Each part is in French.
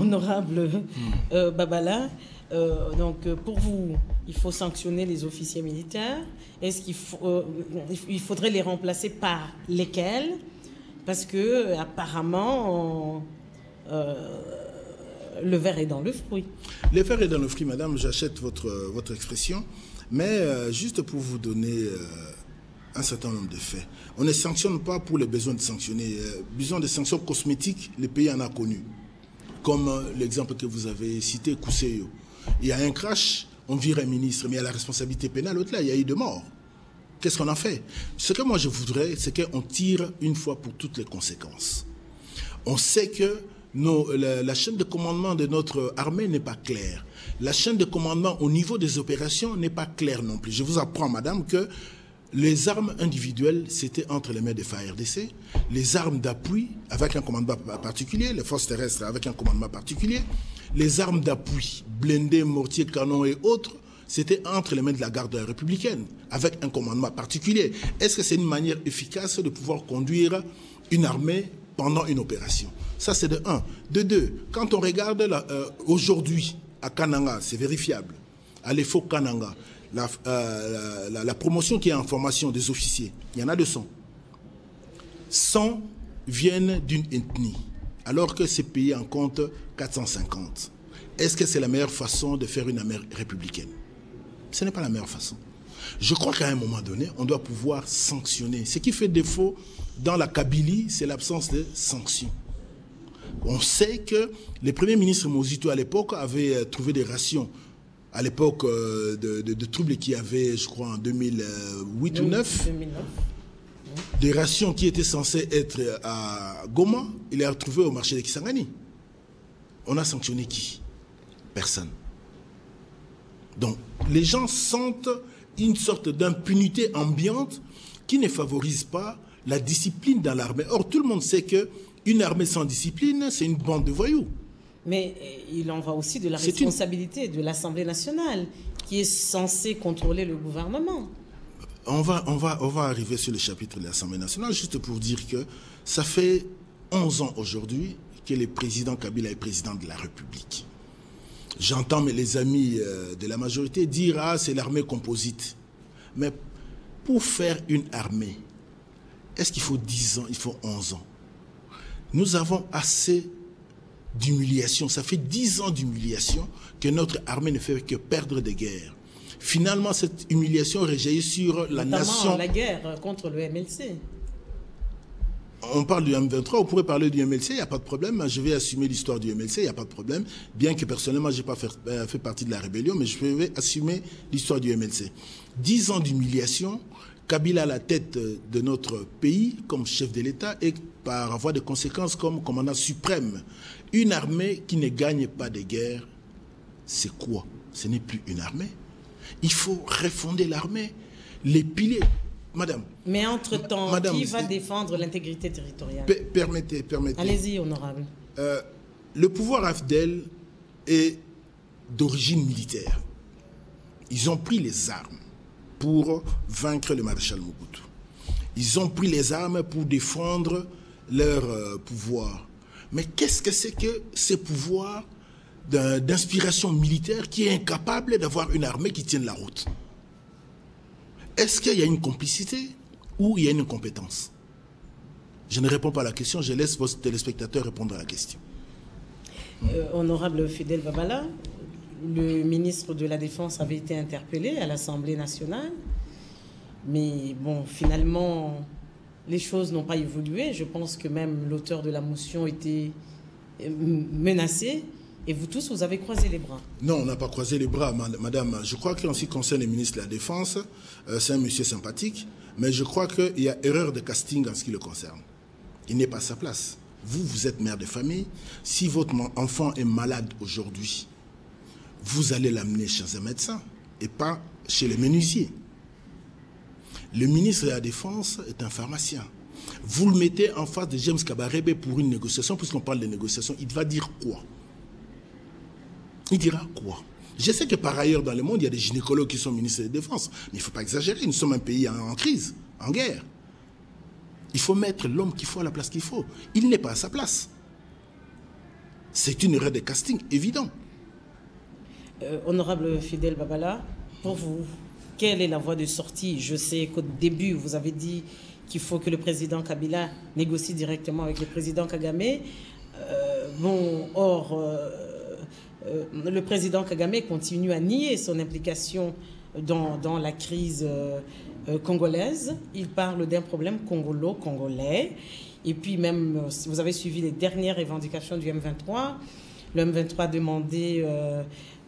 Honorable Babala, donc pour vous, il faut sanctionner les officiers militaires. Est-ce qu'il il faudrait les remplacer par lesquels? Parce que apparemment, le verre est dans le fruit. Le verre est dans le fruit, madame, j'achète votre expression. Mais juste pour vous donner un certain nombre de faits, on ne sanctionne pas pour les besoins de sanctionner. Besoin de sanctions cosmétiques, le pays en a connu. Comme l'exemple que vous avez cité, Kousseyo. Il y a un crash, on vire un ministre, mais il y a la responsabilité pénale. Au-delà, il y a eu de morts. Qu'est-ce qu'on a fait? Ce que moi je voudrais, c'est qu'on tire une fois pour toutes les conséquences. On sait que la chaîne de commandement de notre armée n'est pas claire. La chaîne de commandement au niveau des opérations n'est pas claire non plus. Je vous apprends, madame, que les armes individuelles, c'était entre les mains des FARDC. Les armes d'appui, avec un commandement particulier, les forces terrestres avec un commandement particulier. Les armes d'appui, blindés, mortiers, canons et autres, c'était entre les mains de la garde républicaine, avec un commandement particulier. Est-ce que c'est une manière efficace de pouvoir conduire une armée pendant une opération? Ça, c'est de un. De deux, quand on regarde aujourd'hui à Kananga, c'est vérifiable, à l'EFO Kananga, la promotion qui est en formation des officiers, il y en a 200. 100 viennent d'une ethnie, alors que c'est payé en compte 450. Est-ce que c'est la meilleure façon de faire une armée républicaine? Ce n'est pas la meilleure façon. Je crois qu'à un moment donné, on doit pouvoir sanctionner. Ce qui fait défaut dans la Kabylie, c'est l'absence de sanctions. On sait que le premier ministre Mozito à l'époque avait trouvé des rations à l'époque de troubles qu'il y avait, je crois, en 2008 ou 2009. Des rations qui étaient censées être à Goma, il les a retrouvées au marché de Kisangani. On a sanctionné qui? Personne. Donc, les gens sentent une sorte d'impunité ambiante qui ne favorise pas la discipline dans l'armée. Or, tout le monde sait qu'une armée sans discipline, c'est une bande de voyous. Mais il en va aussi de la responsabilité de l'Assemblée nationale, qui est censée contrôler le gouvernement. On va arriver sur le chapitre de l'Assemblée nationale, juste pour dire que ça fait 11 ans aujourd'hui que le président Kabila est président de la République. J'entends les amis de la majorité dire « Ah, c'est l'armée composite ». Mais pour faire une armée, est-ce qu'il faut 10 ans, il faut 11 ans? Nous avons assez d'humiliation. Ça fait 10 ans d'humiliation que notre armée ne fait que perdre des guerres. Finalement, cette humiliation rejaillit sur la nation. Notamment la guerre contre le MLC. On parle du M23, on pourrait parler du MLC, il n'y a pas de problème. Je vais assumer l'histoire du MLC, il n'y a pas de problème. Bien que personnellement, je n'ai pas fait partie de la rébellion, mais je vais assumer l'histoire du MLC. 10 ans d'humiliation, Kabila à la tête de notre pays comme chef de l'État et par voie de conséquence comme commandant suprême. Une armée qui ne gagne pas de guerre, c'est quoi? Ce n'est plus une armée. Il faut refonder l'armée, les piliers. Madame. Mais entre-temps, qui va défendre l'intégrité territoriale? Permettez. Allez-y, honorable. Le pouvoir AFDEL est d'origine militaire. Ils ont pris les armes pour vaincre le maréchal Mobutu. Ils ont pris les armes pour défendre leur pouvoir. Mais qu'est-ce que c'est que ces pouvoirs d'inspiration militaire qui est incapable d'avoir une armée qui tienne la route? Est-ce qu'il y a une complicité ou il y a une incompétence? Je ne réponds pas à la question, je laisse vos téléspectateurs répondre à la question. Honorable Fidel Babala, le ministre de la Défense avait été interpellé à l'Assemblée nationale, mais bon, finalement, les choses n'ont pas évolué. Je pense que même l'auteur de la motion était menacé. Et vous tous, vous avez croisé les bras? Non, on n'a pas croisé les bras, madame. Je crois qu'en ce qui concerne le ministre de la Défense, c'est un monsieur sympathique, mais je crois qu'il y a erreur de casting en ce qui le concerne. Il n'est pas à sa place. Vous êtes mère de famille. Si votre enfant est malade aujourd'hui, vous allez l'amener chez un médecin et pas chez les menuisiers. Le ministre de la Défense est un pharmacien. Vous le mettez en face de James Kabarebe pour une négociation, puisqu'on parle de négociation, il va dire quoi? Il dira quoi? Je sais que par ailleurs dans le monde, il y a des gynécologues qui sont ministres de la Défense, mais il ne faut pas exagérer, nous sommes un pays en crise, en guerre. Il faut mettre l'homme qu'il faut à la place qu'il faut. Il n'est pas à sa place. C'est une erreur de casting, évident. Honorable Fidel Babala, pour vous, quelle est la voie de sortie? Je sais qu'au début, vous avez dit qu'il faut que le président Kabila négocie directement avec le président Kagame. Le président Kagame continue à nier son implication dans la crise congolaise. Il parle d'un problème congolo-congolais. Et puis même, si vous avez suivi les dernières revendications du M23, le M23 a demandé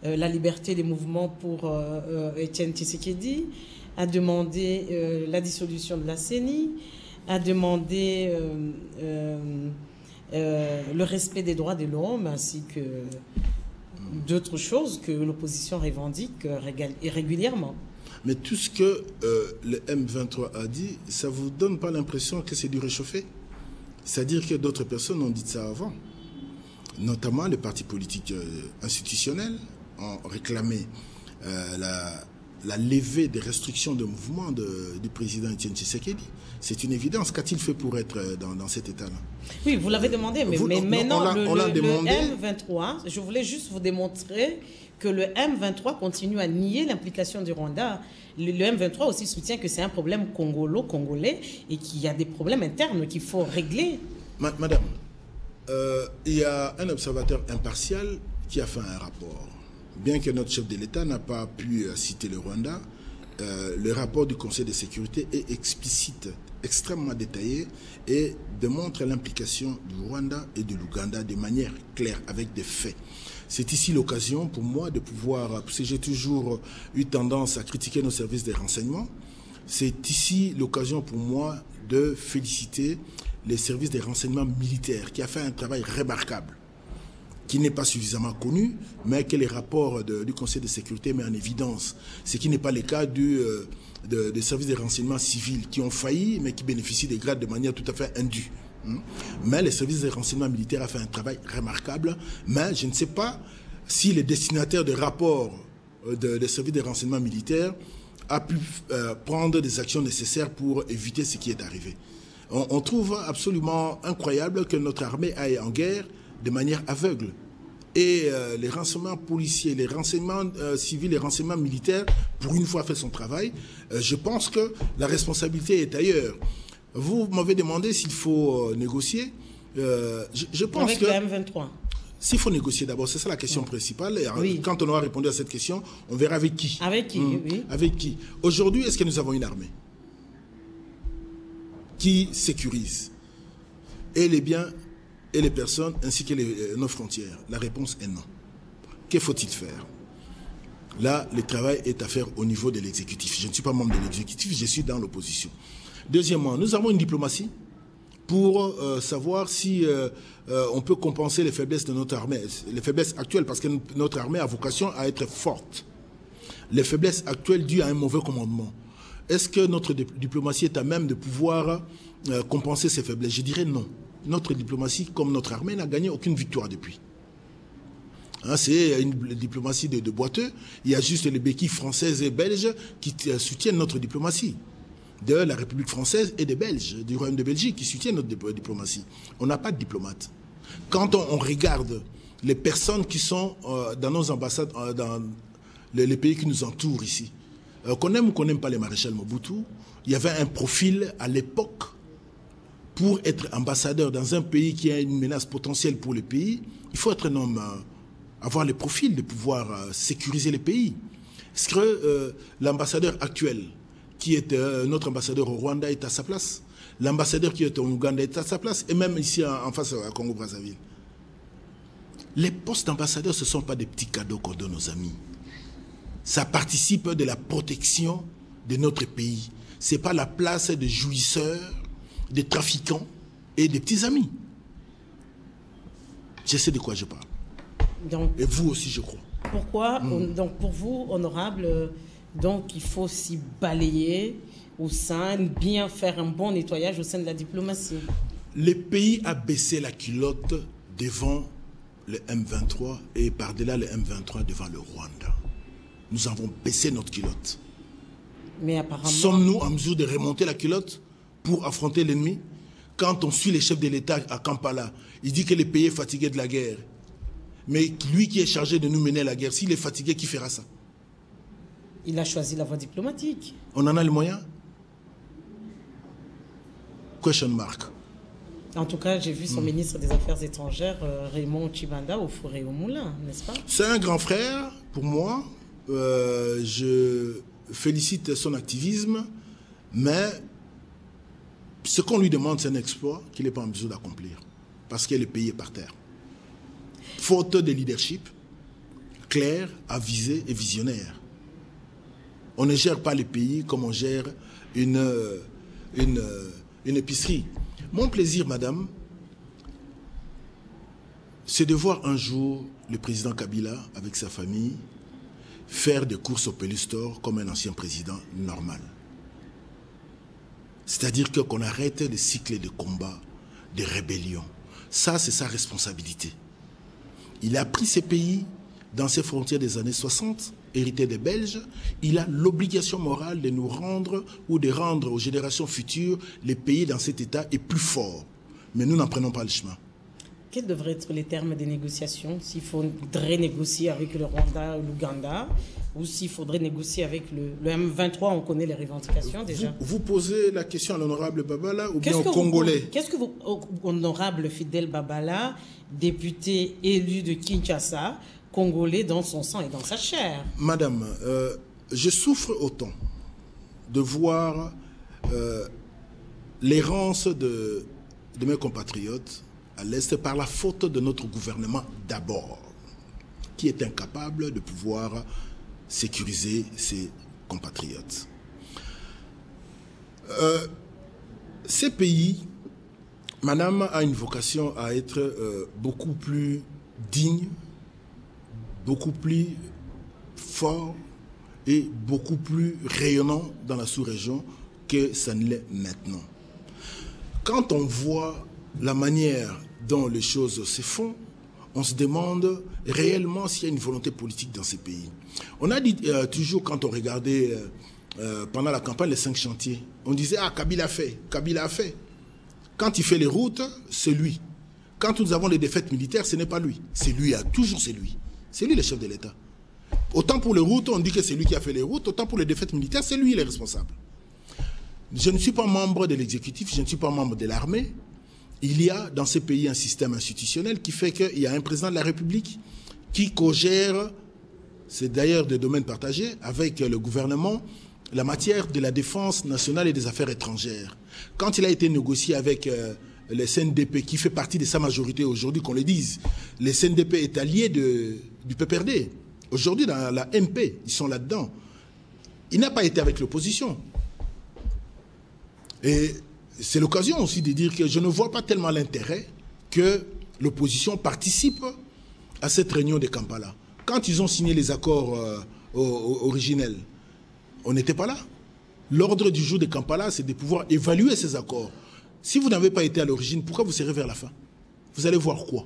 la liberté des mouvements pour Étienne Tshisekedi, a demandé la dissolution de la CENI, a demandé le respect des droits de l'homme, ainsi que d'autres choses que l'opposition revendique régulièrement. Mais tout ce que le M23 a dit, ça ne vous donne pas l'impression que c'est du réchauffé? C'est-à-dire que d'autres personnes ont dit ça avant. Notamment les partis politiques institutionnels ont réclamé la levée des restrictions de mouvement du président Étienne Tshisekedi. C'est une évidence. Qu'a-t-il fait pour être dans cet état-là? Oui, vous l'avez demandé, mais maintenant, le M23, je voulais juste vous démontrer que le M23 continue à nier l'implication du Rwanda. Le M23 aussi soutient que c'est un problème congolais et qu'il y a des problèmes internes qu'il faut régler. Madame, il y a un observateur impartial qui a fait un rapport. Bien que notre chef de l'État n'a pas pu citer le Rwanda, le rapport du Conseil de sécurité est explicite, extrêmement détaillé et démontre l'implication du Rwanda et de l'Ouganda de manière claire, avec des faits. C'est ici l'occasion pour moi de pouvoir, parce que j'ai toujours eu tendance à critiquer nos services de renseignement, c'est ici l'occasion pour moi de féliciter les services de renseignement militaires qui a fait un travail remarquable, qui n'est pas suffisamment connu, mais que les rapports du Conseil de sécurité met en évidence. Ce qui n'est pas le cas des services de renseignement civils qui ont failli, mais qui bénéficient des grades de manière tout à fait indue. Mais les services de renseignement militaires ont fait un travail remarquable, mais je ne sais pas si les destinataires de rapports des services de renseignement militaires a pu prendre des actions nécessaires pour éviter ce qui est arrivé. On trouve absolument incroyable que notre armée aille en guerre de manière aveugle. Et les renseignements policiers, les renseignements civils, les renseignements militaires, pour une fois, fait son travail. Je pense que la responsabilité est ailleurs. Vous m'avez demandé s'il faut négocier. Je pense avec que... le M23. S'il faut négocier d'abord, c'est ça la question principale. Et oui. Quand on aura répondu à cette question, on verra avec qui. Avec qui, oui. Avec qui. Aujourd'hui, est-ce que nous avons une armée qui sécurise et les biens et les personnes ainsi que nos frontières? La réponse est non. Que faut-il faire? Là, le travail est à faire au niveau de l'exécutif. Je ne suis pas membre de l'exécutif, je suis dans l'opposition. Deuxièmement, nous avons une diplomatie pour savoir si on peut compenser les faiblesses de notre armée, les faiblesses actuelles, parce que notre armée a vocation à être forte. Les faiblesses actuelles dues à un mauvais commandement. Est-ce que notre diplomatie est à même de pouvoir compenser ces faiblesses? Je dirais non. Notre diplomatie, comme notre armée, n'a gagné aucune victoire depuis. Hein, c'est une diplomatie de boiteux. Il y a juste les béquilles françaises et belges qui soutiennent notre diplomatie. De la République française et des Belges, du Royaume de Belgique, qui soutiennent notre diplomatie. On n'a pas de diplomate. Quand on regarde les personnes qui sont dans nos ambassades, dans les pays qui nous entourent ici, qu'on aime ou qu'on n'aime pas les maréchals Mobutu, il y avait un profil à l'époque pour être ambassadeur dans un pays qui a une menace potentielle pour le pays. Il faut être un homme, avoir le profil de pouvoir sécuriser les pays. Est-ce que l'ambassadeur actuel, qui est notre ambassadeur au Rwanda, est à sa place? L'ambassadeur qui est au Ouganda est à sa place? Et même ici en face à Congo-Brazzaville. Les postes d'ambassadeur, ce ne sont pas des petits cadeaux qu'on donne aux amis. Ça participe de la protection de notre pays. Ce n'est pas la place des jouisseurs, des trafiquants et des petits amis. Je sais de quoi je parle. Donc, et vous aussi, je crois. Pourquoi, donc pour vous, honorable, donc il faut s'y balayer au sein, bien faire un bon nettoyage au sein de la diplomatie? Le pays a baissé la culotte devant le M23 et par-delà le M23 devant le Rwanda. Nous avons baissé notre culotte. Mais apparemment... Sommes-nous en mesure de remonter la culotte pour affronter l'ennemi? Quand on suit les chefs de l'État à Kampala, il dit que le pays est fatigué de la guerre. Mais lui qui est chargé de nous mener à la guerre, s'il est fatigué, qui fera ça? Il a choisi la voie diplomatique. On en a les moyens? Question mark. En tout cas, j'ai vu son ministre des Affaires étrangères, Raymond Tchibanda, au four et au moulin, n'est-ce pas? C'est un grand frère pour moi. Je félicite son activisme, mais ce qu'on lui demande, c'est un exploit qu'il n'est pas en mesure d'accomplir, parce que le pays est par terre. Faute de leadership clair, avisé et visionnaire. On ne gère pas les pays comme on gère une épicerie. Mon plaisir, madame, c'est de voir un jour le président Kabila, avec sa famille, faire des courses au Pelustore comme un ancien président normal. C'est-à-dire qu'on arrête les cycles de combat, de rébellion. Ça, c'est sa responsabilité. Il a pris ces pays dans ses frontières des années 60, hérité des Belges. Il a l'obligation morale de nous rendre ou de rendre aux générations futures les pays dans cet état est plus fort. Mais nous n'en prenons pas le chemin. Quels devraient être les termes des négociations? S'il faudrait négocier avec le Rwanda ou l'Ouganda, ou s'il faudrait négocier avec le M23, on connaît les revendications déjà. Vous posez la question à l'honorable Babala ou bien au Congolais? Qu'est-ce que vous, honorable Fidel Babala, député élu de Kinshasa, Congolais dans son sang et dans sa chair? Madame, je souffre autant de voir l'errance de mes compatriotes à l'Est par la faute de notre gouvernement d'abord, qui est incapable de pouvoir sécuriser ses compatriotes. Ces pays, madame, a une vocation à être beaucoup plus digne, beaucoup plus fort et beaucoup plus rayonnant dans la sous-région que ça ne l'est maintenant. Quand on voit la manière dont les choses se font, on se demande réellement s'il y a une volonté politique dans ces pays. On a dit toujours, quand on regardait pendant la campagne les 5 chantiers, on disait « Ah, Kabila a fait, Kabila a fait ». Quand il fait les routes, c'est lui. Quand nous avons les défaites militaires, ce n'est pas lui. C'est lui, toujours c'est lui. C'est lui le chef de l'État. Autant pour les routes, on dit que c'est lui qui a fait les routes, autant pour les défaites militaires, c'est lui le responsable. Je ne suis pas membre de l'exécutif, je ne suis pas membre de l'armée. Il y a dans ces pays un système institutionnel qui fait qu'il y a un président de la République qui co-gère, c'est d'ailleurs des domaines partagés, avec le gouvernement, la matière de la défense nationale et des affaires étrangères. Quand il a été négocié avec le CNDP, qui fait partie de sa majorité aujourd'hui, qu'on le dise, le CNDP est allié du PPRD. Aujourd'hui, dans la MP, ils sont là-dedans. Il n'a pas été avec l'opposition. Et c'est l'occasion aussi de dire que je ne vois pas tellement l'intérêt que l'opposition participe à cette réunion de Kampala. Quand ils ont signé les accords originels, on n'était pas là. L'ordre du jour de Kampala, c'est de pouvoir évaluer ces accords. Si vous n'avez pas été à l'origine, pourquoi vous serez vers la fin? Vous allez voir quoi?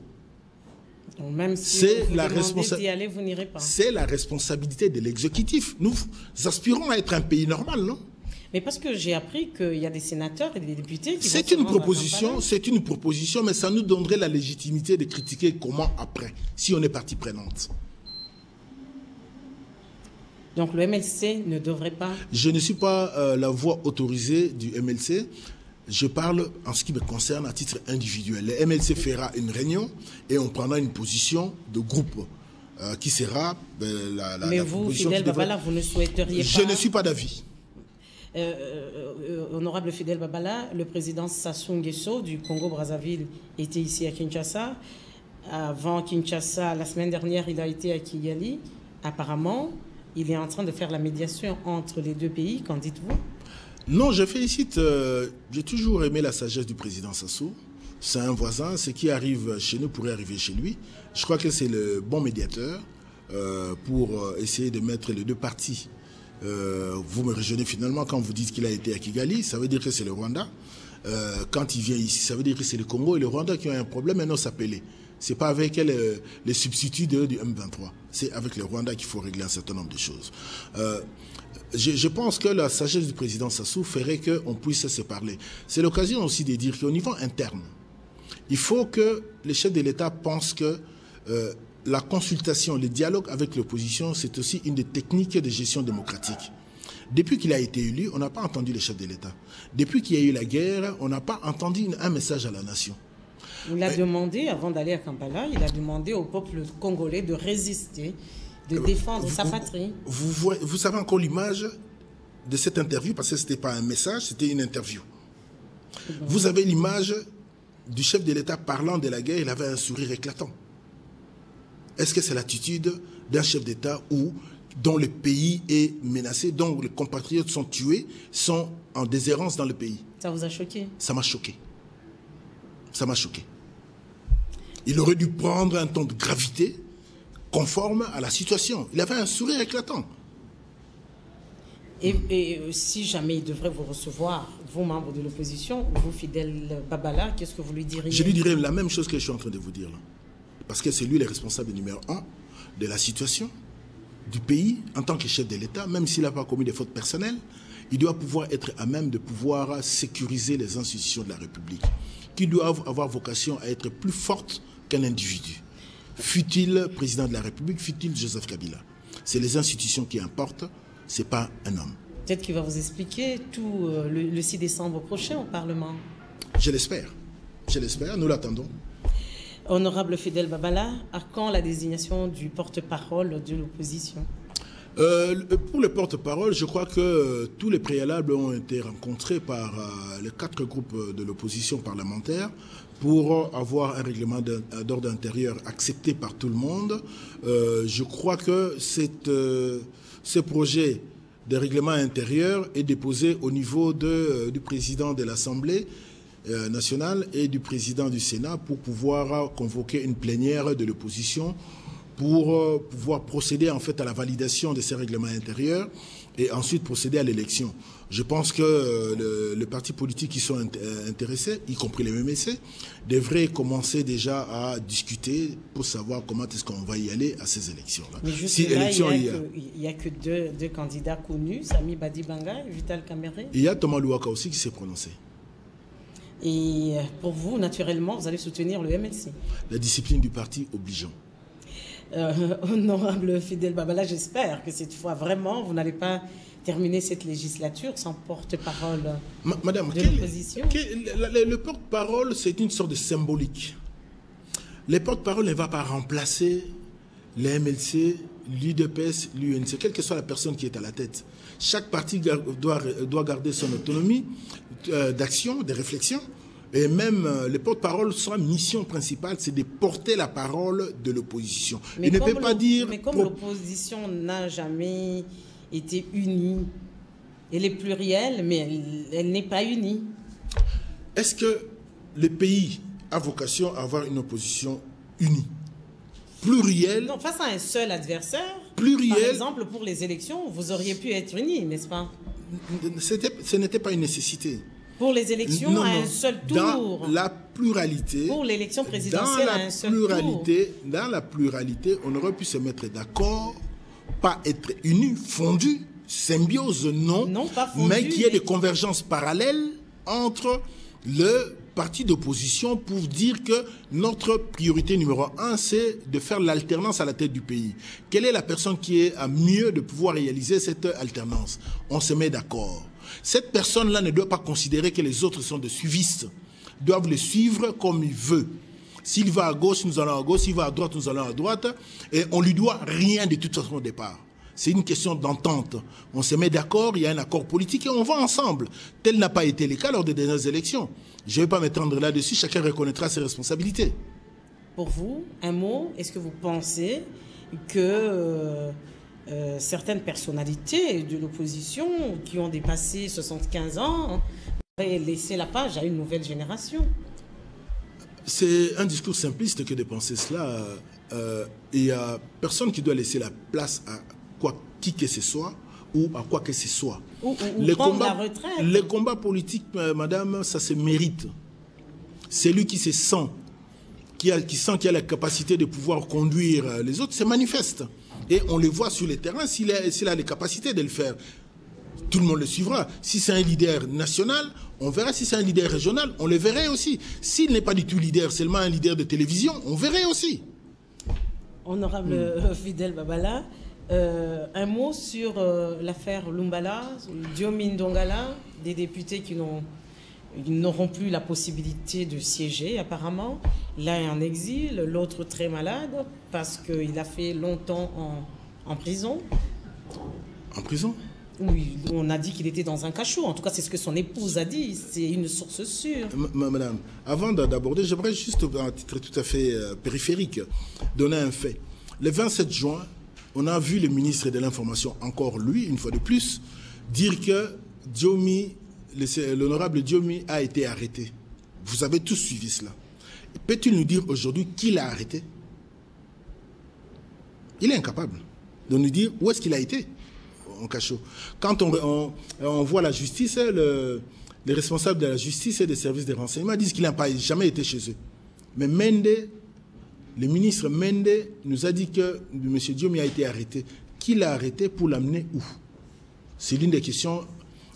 Même si vous demandez d'y aller, vous n'irez pas. C'est la responsabilité de l'exécutif. Nous aspirons à être un pays normal, non? Mais parce que j'ai appris qu'il y a des sénateurs et des députés qui c'est une proposition, mais ça nous donnerait la légitimité de critiquer comment après, si on est partie prenante. Donc le MLC ne devrait pas... Je ne suis pas la voix autorisée du MLC. Je parle en ce qui me concerne à titre individuel. Le MLC fera une réunion et on prendra une position de groupe qui sera Mais vous, Fidel Babala, vous ne souhaiteriez pas... Je ne suis pas d'avis. Honorable Fidel Babala, le président Sassou Nguesso du Congo-Brazzaville était ici à Kinshasa. Avant Kinshasa, la semaine dernière, il a été à Kigali. Apparemment, il est en train de faire la médiation entre les deux pays. Qu'en dites-vous? Non, je félicite. J'ai toujours aimé la sagesse du président Sassou. C'est un voisin. Ce qui arrive chez nous pourrait arriver chez lui. Je crois que c'est le bon médiateur pour essayer de mettre les deux parties. Vous me rejoignez finalement quand vous dites qu'il a été à Kigali, ça veut dire que c'est le Rwanda. Quand il vient ici, ça veut dire que c'est le Congo et le Rwanda qui ont un problème et non s'appeler. Ce n'est pas avec les substituts du M23. C'est avec le Rwanda qu'il faut régler un certain nombre de choses. Je pense que la sagesse du président Sassou ferait qu'on puisse se parler. C'est l'occasion aussi de dire qu'au niveau interne, il faut que les chefs de l'État pensent que la consultation, le dialogue avec l'opposition, c'est aussi une des techniques de gestion démocratique. Depuis qu'il a été élu, on n'a pas entendu le chef de l'État. Depuis qu'il y a eu la guerre, on n'a pas entendu un message à la nation. Il a demandé, avant d'aller à Kampala, il a demandé au peuple congolais de résister, de défendre sa patrie. Vous savez encore l'image de cette interview, parce que ce n'était pas un message, c'était une interview. Vous avez l'image du chef de l'État parlant de la guerre, il avait un sourire éclatant. Est-ce que c'est l'attitude d'un chef d'État dont le pays est menacé, dont les compatriotes sont tués, sont en déshérence dans le pays? Ça vous a choqué? Ça m'a choqué. Ça m'a choqué. Il aurait dû prendre un ton de gravité conforme à la situation. Il avait un sourire éclatant. Et si jamais il devrait vous recevoir, vous, membres de l'opposition, vous, Fidel Babala, qu'est-ce que vous lui diriez? Je lui dirais la même chose que je suis en train de vous dire là. Parce que c'est lui le responsable numéro 1 de la situation du pays en tant que chef de l'État, même s'il n'a pas commis des fautes personnelles, il doit pouvoir être à même de pouvoir sécuriser les institutions de la République, qui doivent avoir vocation à être plus fortes qu'un individu. Fut-il président de la République, fut-il Joseph Kabila. C'est les institutions qui importent, ce n'est pas un homme. Peut-être qu'il va vous expliquer tout le 6 décembre prochain au Parlement. Je l'espère, nous l'attendons. Honorable Fidel Babala, à quand la désignation du porte-parole de l'opposition? Pour le porte-parole, je crois que tous les préalables ont été rencontrés par les 4 groupes de l'opposition parlementaire pour avoir un règlement d'ordre intérieur accepté par tout le monde. Je crois que ce projet de règlement intérieur est déposé au niveau du président de l'Assemblée nationale et du président du Sénat pour pouvoir convoquer une plénière de l'opposition pour pouvoir procéder en fait à la validation de ces règlements intérieurs et ensuite procéder à l'élection. Je pense que les partis politiques qui sont intéressés, y compris les MMC, devraient commencer déjà à discuter pour savoir comment est-ce qu'on va y aller à ces élections-là. Mais juste si là, il n'y a que deux candidats connus, Sami Badibanga et Vital Kamerhe. Il y a Thomas Louaka aussi qui s'est prononcé. Et pour vous, naturellement, vous allez soutenir le MLC. La discipline du parti obligeant. Honorable Fidel Babala, j'espère que cette fois, vraiment, vous n'allez pas terminer cette législature sans porte-parole de l'opposition. Le porte-parole, c'est une sorte de symbolique. Le porte-parole ne va pas remplacer les MLC, l'UDPS, l'UNC, quelle que soit la personne qui est à la tête. Chaque parti doit garder son autonomie d'action, de réflexion. Et même le porte-parole, sa mission principale, c'est de porter la parole de l'opposition. Il ne peut pas dire... Mais comme l'opposition n'a jamais été unie, elle est plurielle, mais elle n'est pas unie. Est-ce que le pays a vocation à avoir une opposition unie, plurielle? Non, face à un seul adversaire, plurielle, par exemple, pour les élections, vous auriez pu être unis, n'est-ce pas? Ce n'était pas une nécessité. Pour les élections, à un seul tour. Dans la pluralité. Pour l'élection présidentielle, à un seul tour. Dans la pluralité, on aurait pu se mettre d'accord, pas être unis, fondus, symbiose, non pas fondus, mais qu'il y ait des convergences parallèles entre le parti d'opposition pour dire que notre priorité numéro 1, c'est de faire l'alternance à la tête du pays. Quelle est la personne qui est à mieux de pouvoir réaliser cette alternance? On se met d'accord. Cette personne-là ne doit pas considérer que les autres sont des suivistes. Ils doivent le suivre comme il veut. S'il va à gauche, nous allons à gauche. S'il va à droite, nous allons à droite. Et on ne lui doit rien de toute façon au départ. C'est une question d'entente. On se met d'accord, il y a un accord politique et on va ensemble. Tel n'a pas été le cas lors des dernières élections. Je ne vais pas m'étendre là-dessus, chacun reconnaîtra ses responsabilités. Pour vous, un mot, est-ce que vous pensez que certaines personnalités de l'opposition qui ont dépassé 75 ans auraient laissé la page à une nouvelle génération? C'est un discours simpliste que de penser cela. Il n'y a personne qui doit laisser la place à qui que ce soit ou à quoi que ce soit. Ou prendre la retraite. Les combats politiques, madame, ça se mérite. Celui qui se sent, qui a la capacité de pouvoir conduire les autres, c'est manifeste. Et on le voit sur le terrain, s'il a les capacités de le faire. Tout le monde le suivra. Si c'est un leader national, on verra. Si c'est un leader régional, on le verrait aussi. S'il n'est pas du tout leader, seulement un leader de télévision, on verrait aussi. Honorable Fidèle Babala, un mot sur l'affaire Lumbala, Diomi Ndongala, des députés qui n'auront plus la possibilité de siéger apparemment. L'un est en exil, l'autre très malade parce qu'il a fait longtemps en prison. En prison? Oui, on a dit qu'il était dans un cachot. En tout cas, c'est ce que son épouse a dit. C'est une source sûre. Madame, avant d'aborder, j'aimerais juste, à un titre tout à fait périphérique, donner un fait. Le 27 juin, on a vu le ministre de l'Information, encore lui, une fois de plus, dire que l'honorable Diomi a été arrêté. Vous avez tous suivi cela. Peut-il nous dire aujourd'hui qui l'a arrêté? Il est incapable de nous dire où est-ce qu'il a été en cachot. Quand on voit la justice, les responsables de la justice et des services de renseignement disent qu'il n'a jamais été chez eux. Mais le ministre Mende nous a dit que M. Diomi a été arrêté. Qui l'a arrêté pour l'amener où? C'est l'une des questions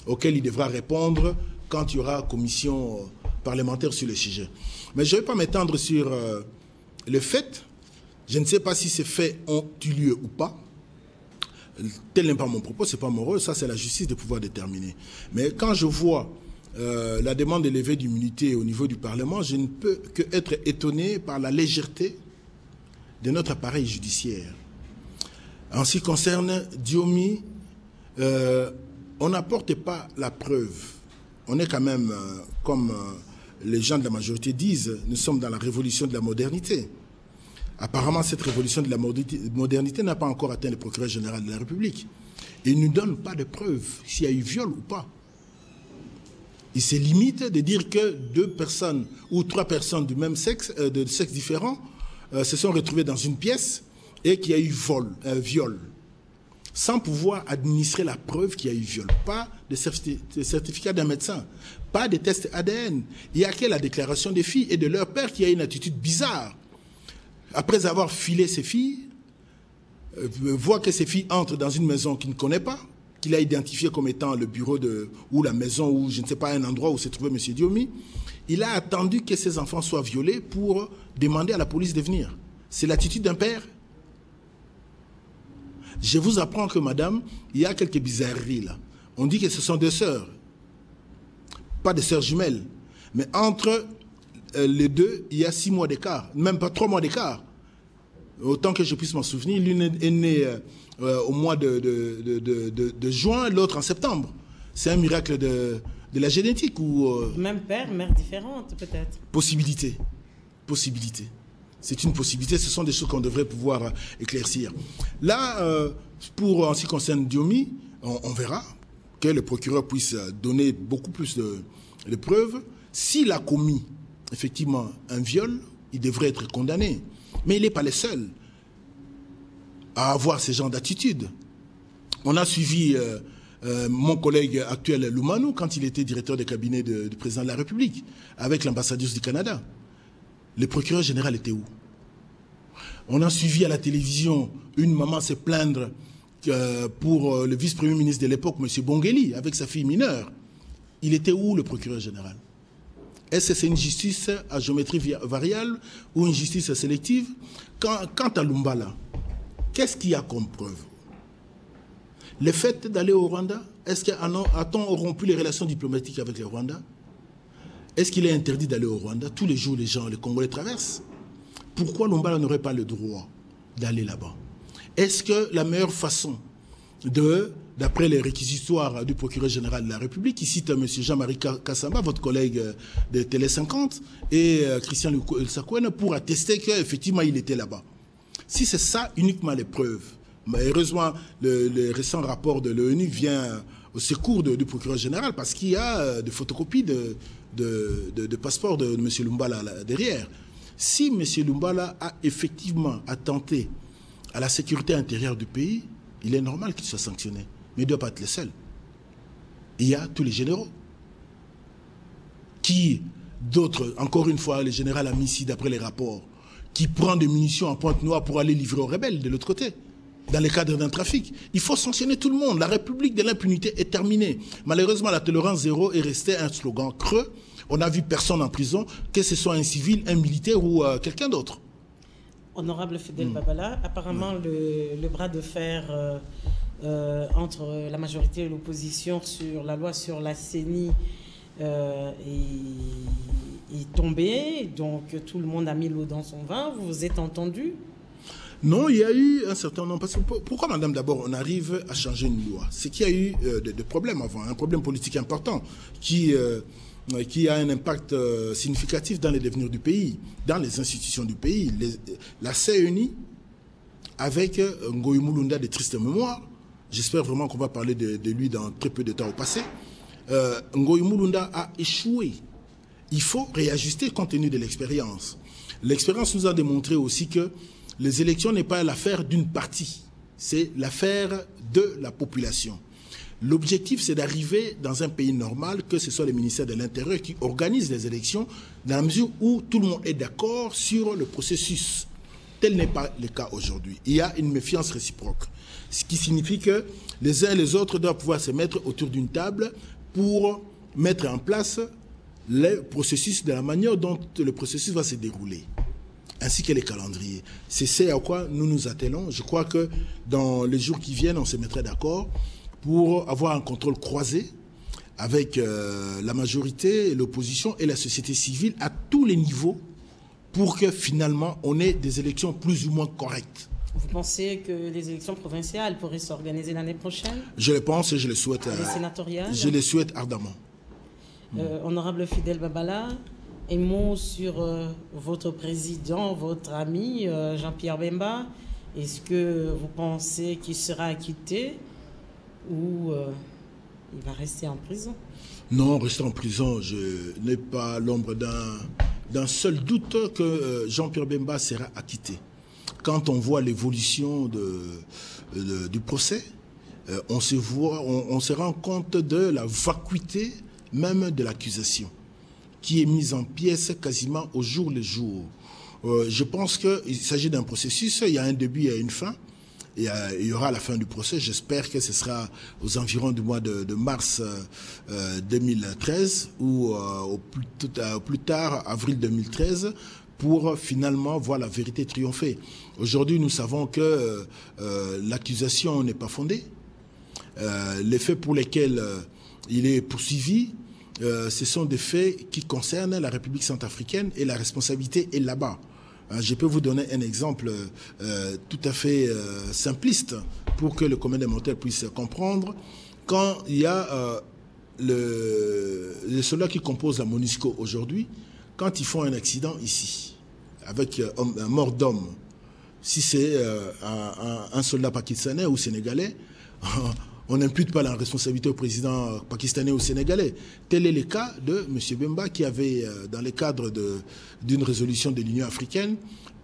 auxquelles il devra répondre quand il y aura commission parlementaire sur le sujet. Mais je ne vais pas m'étendre sur le fait. Je ne sais pas si ces faits ont eu lieu ou pas. Tel n'est pas mon propos, ce n'est pas mon rôle, ça c'est la justice de pouvoir déterminer. Mais quand je vois la demande de levée d'immunité au niveau du Parlement, je ne peux qu'être étonné par la légèreté de notre appareil judiciaire. En ce qui concerne Diomi, on n'apporte pas la preuve. On est quand même, comme les gens de la majorité disent, nous sommes dans la révolution de la modernité. Apparemment, cette révolution de la modernité n'a pas encore atteint le procureur général de la République. Il ne nous donne pas de preuves s'il y a eu viol ou pas. Il se limite de dire que 2 personnes ou 3 personnes du même sexe, de sexe différent, se sont retrouvées dans une pièce et qu'il y a eu viol. Sans pouvoir administrer la preuve qu'il y a eu viol. Pas de certificat d'un médecin, pas de test ADN. Il n'y a que la déclaration des filles et de leur père qui a une attitude bizarre. Après avoir filé ses filles, voit que ses filles entrent dans une maison qu'il ne connaît pas, qu'il a identifié comme étant le bureau ou la maison, ou je ne sais pas, un endroit où s'est trouvé M. Diomi, il a attendu que ses enfants soient violés pour demander à la police de venir. C'est l'attitude d'un père. Je vous apprends que, madame, il y a quelques bizarreries là. On dit que ce sont 2 sœurs, pas des sœurs jumelles, mais entre les 2, il y a 6 mois d'écart, même pas 3 mois d'écart. Autant que je puisse m'en souvenir, l'une est née au mois de juin, l'autre en septembre. C'est un miracle de la génétique ou... Même père, mère différente, peut-être. Possibilité. C'est une possibilité, ce sont des choses qu'on devrait pouvoir éclaircir. Là, en ce qui concerne Diomi, on verra que le procureur puisse donner beaucoup plus de preuves. S'il a commis effectivement un viol, il devrait être condamné. Mais il n'est pas le seul à avoir ce genre d'attitude. On a suivi mon collègue actuel Lumano quand il était directeur de cabinet du président de la République, avec l'ambassadeur du Canada. Le procureur général était où? On a suivi à la télévision une maman se plaindre pour le vice-premier ministre de l'époque, M. Bongeli, avec sa fille mineure. Il était où, le procureur général? Est-ce que c'est une justice à géométrie variable ou une justice sélective? Quant à Lumbala, qu'est-ce qu'il y a comme preuve? Le fait d'aller au Rwanda, est-ce qu'a-t-on rompu les relations diplomatiques avec le Rwanda? Est-ce qu'il est interdit d'aller au Rwanda? Tous les jours, les Congolais traversent. Pourquoi Lumbala n'aurait pas le droit d'aller là-bas? Est-ce que la meilleure façon d'après les réquisitoires du procureur général de la République, qui cite M. Jean-Marie Kassamba, votre collègue de Télé 50, et Christian Sakouene, pour attester qu'effectivement il était là-bas. Si c'est ça uniquement les preuves, mais heureusement le récent rapport de l'ONU vient au secours du procureur général parce qu'il y a des photocopies de passeports de M. Lumbala là, derrière. Si M. Lumbala a effectivement attenté à la sécurité intérieure du pays, il est normal qu'il soit sanctionné. Mais il ne doit pas être le seul. Il y a tous les généraux. Qui, d'autres, encore une fois, le général Amissi, d'après les rapports, qui prend des munitions en Pointe-Noire pour aller livrer aux rebelles de l'autre côté, dans le cadre d'un trafic. Il faut sanctionner tout le monde. La République de l'impunité est terminée. Malheureusement, la tolérance zéro est restée un slogan creux. On n'a vu personne en prison, que ce soit un civil, un militaire ou quelqu'un d'autre. Honorable Fidel Babala, apparemment le bras de fer entre la majorité et l'opposition sur la loi sur la CENI est tombé, donc tout le monde a mis l'eau dans son vin. Vous vous êtes entendu? Non, il y a eu un certain nombre. Parce que pourquoi, madame, d'abord, on arrive à changer une loi? C'est qu'il y a eu des problèmes avant, un problème politique important qui a un impact significatif dans les devenirs du pays, dans les institutions du pays. La CENI, avec Ngoï Mulunda de triste mémoire, j'espère vraiment qu'on va parler de lui dans très peu de temps au passé, Ngoï Mulunda a échoué. Il faut réajuster compte tenu de l'expérience. L'expérience nous a démontré aussi que les élections n'est pas l'affaire d'une partie, c'est l'affaire de la population. L'objectif, c'est d'arriver dans un pays normal, que ce soit le ministère de l'Intérieur qui organise les élections, dans la mesure où tout le monde est d'accord sur le processus. Tel n'est pas le cas aujourd'hui. Il y a une méfiance réciproque. Ce qui signifie que les uns et les autres doivent pouvoir se mettre autour d'une table pour mettre en place le processus de la manière dont le processus va se dérouler, ainsi que les calendriers. C'est ce à quoi nous nous attelons. Je crois que dans les jours qui viennent, on se mettrait d'accord pour avoir un contrôle croisé avec la majorité, l'opposition et la société civile à tous les niveaux pour que finalement on ait des élections plus ou moins correctes. Vous pensez que les élections provinciales pourraient s'organiser l'année prochaine? Je le pense et je le souhaite. Les sénatoriales? Je le souhaite ardemment. Honorable Fidel Babala, un mot sur votre président, votre ami Jean-Pierre Bemba. Est-ce que vous pensez qu'il sera acquitté ou il va rester en prison? Non, rester en prison, je n'ai pas l'ombre d'un seul doute que Jean-Pierre Bemba sera acquitté. Quand on voit l'évolution du procès, on se rend compte de la vacuité même de l'accusation, qui est mise en pièces quasiment au jour le jour. Je pense qu'il s'agit d'un processus, il y a un début et une fin, et il y aura la fin du procès. J'espère que ce sera aux environs du mois de mars 2013 ou au plus tard, avril 2013, pour finalement voir la vérité triompher. Aujourd'hui, nous savons que l'accusation n'est pas fondée. Les faits pour lesquels il est poursuivi, ce sont des faits qui concernent la République centrafricaine et la responsabilité est là-bas. Je peux vous donner un exemple tout à fait simpliste pour que le commun des mortels puisse comprendre. Quand il y a les soldats qui composent la MONUSCO aujourd'hui, quand ils font un accident ici, avec un mort d'homme, si c'est un soldat pakistanais ou sénégalais, on n'impute pas la responsabilité au président pakistanais ou sénégalais. Tel est le cas de M. Bemba qui avait, dans le cadre d'une résolution de l'Union africaine,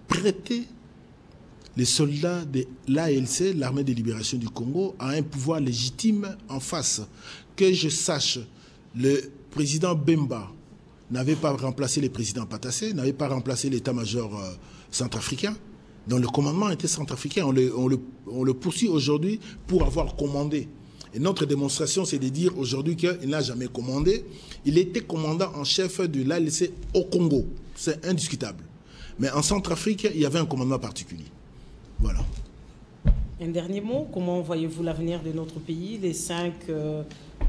prêté les soldats de l'ALC, l'Armée de libération du Congo, à un pouvoir légitime en face. Que je sache, le président Bemba n'avait pas remplacé le président Patassé, n'avait pas remplacé l'état-major centrafricain. Donc le commandement était centrafricain. On le poursuit aujourd'hui pour avoir commandé. Et notre démonstration, c'est de dire aujourd'hui qu'il n'a jamais commandé. Il était commandant en chef de l'ALC au Congo. C'est indiscutable. Mais en Centrafrique, il y avait un commandement particulier. Voilà. Un dernier mot, comment voyez-vous l'avenir de notre pays, les 5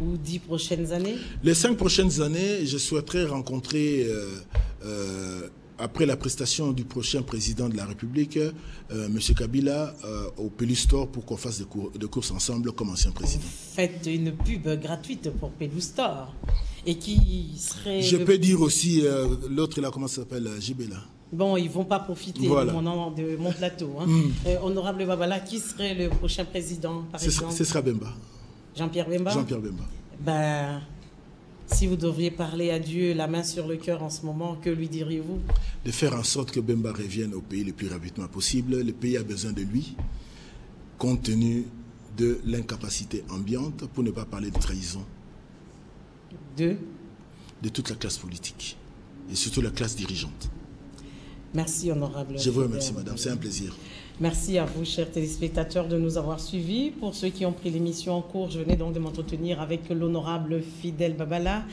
ou 10 prochaines années? Les 5 prochaines années, je souhaiterais rencontrer... après la prestation du prochain président de la République, M. Kabila, au Pelustor pour qu'on fasse des courses ensemble comme ancien président. Vous faites une pub gratuite pour Pelustor. Et qui serait... Je peux dire aussi, l'autre là, comment ça s'appelle, Jibela. Bon, ils ne vont pas profiter voilà. de mon plateau. Hein. Honorable Babala, qui serait le prochain président, par exemple? Ce sera Bemba. Jean-Pierre Bemba? Jean-Pierre Bemba. Ben... Si vous devriez parler à Dieu, la main sur le cœur en ce moment, que lui diriez-vous? De faire en sorte que Bemba revienne au pays le plus rapidement possible. Le pays a besoin de lui, compte tenu de l'incapacité ambiante, pour ne pas parler de trahison. De toute la classe politique, et surtout la classe dirigeante. Merci, honorable. Je vous remercie, madame. C'est un plaisir. Merci à vous, chers téléspectateurs, de nous avoir suivis. Pour ceux qui ont pris l'émission en cours, je venais donc de m'entretenir avec l'honorable Fidel Babala,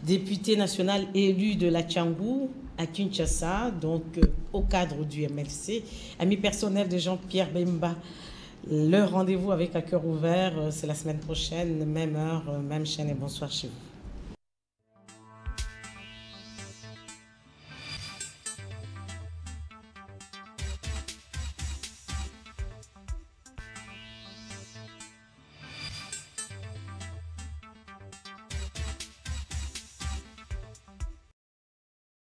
député national élu de la Tchangou, à Kinshasa, donc au cadre du MLC. Ami personnel de Jean-Pierre Bemba, le rendez-vous avec À Cœur Ouvert, c'est la semaine prochaine, même heure, même chaîne, et bonsoir chez vous.